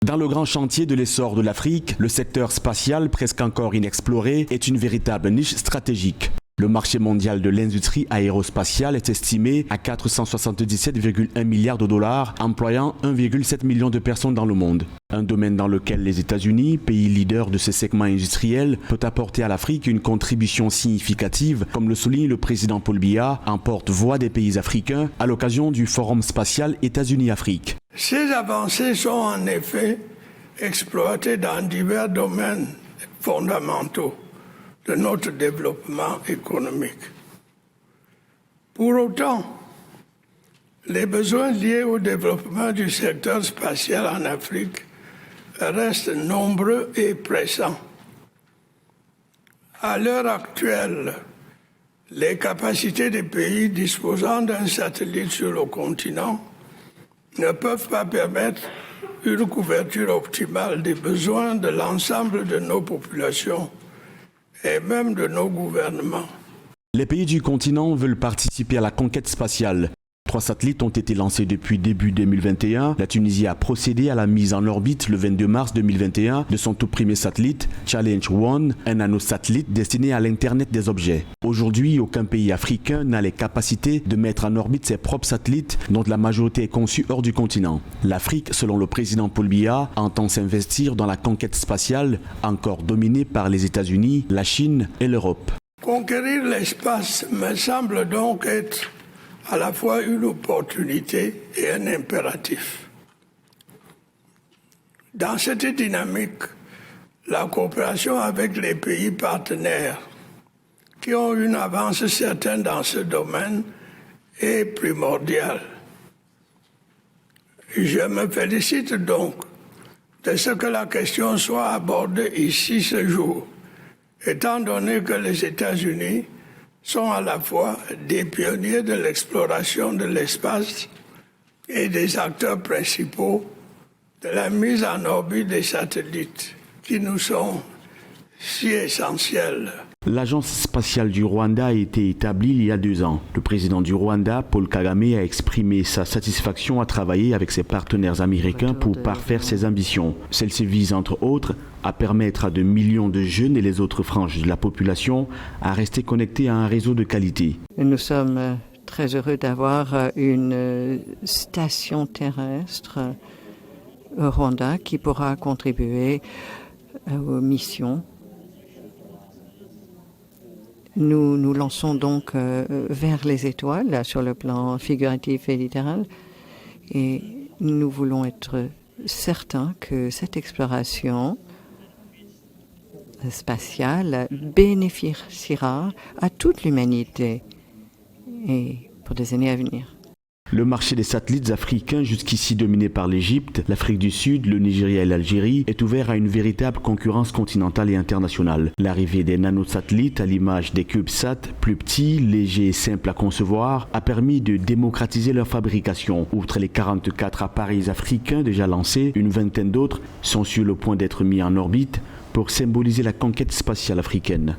Dans le grand chantier de l'essor de l'Afrique, le secteur spatial, presque encore inexploré, est une véritable niche stratégique. Le marché mondial de l'industrie aérospatiale est estimé à 477,1 milliards de dollars, employant 1,7 million de personnes dans le monde. Un domaine dans lequel les États-Unis, pays leader de ce segment industriel, peut apporter à l'Afrique une contribution significative, comme le souligne le président Paul Biya, en porte-voix des pays africains, à l'occasion du Forum spatial États-Unis-Afrique. Ces avancées sont en effet exploitées dans divers domaines fondamentaux de notre développement économique. Pour autant, les besoins liés au développement du secteur spatial en Afrique restent nombreux et pressants. À l'heure actuelle, les capacités des pays disposant d'un satellite sur le continent ne peuvent pas permettre une couverture optimale des besoins de l'ensemble de nos populations et même de nos gouvernements. Les pays du continent veulent participer à la conquête spatiale. 3 satellites ont été lancés depuis début 2021. La Tunisie a procédé à la mise en orbite le 22 mars 2021 de son tout premier satellite, Challenge One, un nanosatellite destiné à l'Internet des objets. Aujourd'hui, aucun pays africain n'a les capacités de mettre en orbite ses propres satellites, dont la majorité est conçue hors du continent. L'Afrique, selon le président Paul Biya, entend s'investir dans la conquête spatiale, encore dominée par les États-Unis, la Chine et l'Europe. Conquérir l'espace me semble donc être à la fois une opportunité et un impératif. Dans cette dynamique, la coopération avec les pays partenaires qui ont une avance certaine dans ce domaine est primordiale. Je me félicite donc de ce que la question soit abordée ici ce jour, étant donné que les États-Unis sont à la fois des pionniers de l'exploration de l'espace et des acteurs principaux de la mise en orbite des satellites qui nous sont si essentiels. L'agence spatiale du Rwanda a été établie il y a 2 ans. Le président du Rwanda, Paul Kagame, a exprimé sa satisfaction à travailler avec ses partenaires américains pour parfaire ses ambitions. Celle-ci vise, entre autres, à permettre à de millions de jeunes et les autres franges de la population à rester connectés à un réseau de qualité. Nous sommes très heureux d'avoir une station terrestre au Rwanda qui pourra contribuer aux missions. Nous nous lançons donc vers les étoiles sur le plan figuratif et littéral et nous voulons être certains que cette exploration spatiale bénéficiera à toute l'humanité et pour des années à venir. Le marché des satellites africains, jusqu'ici dominé par l'Égypte, l'Afrique du Sud, le Nigeria et l'Algérie, est ouvert à une véritable concurrence continentale et internationale. L'arrivée des nanosatellites, à l'image des CubeSat, plus petits, légers et simples à concevoir, a permis de démocratiser leur fabrication. Outre les 44 appareils africains déjà lancés, une vingtaine d'autres sont sur le point d'être mis en orbite pour symboliser la conquête spatiale africaine.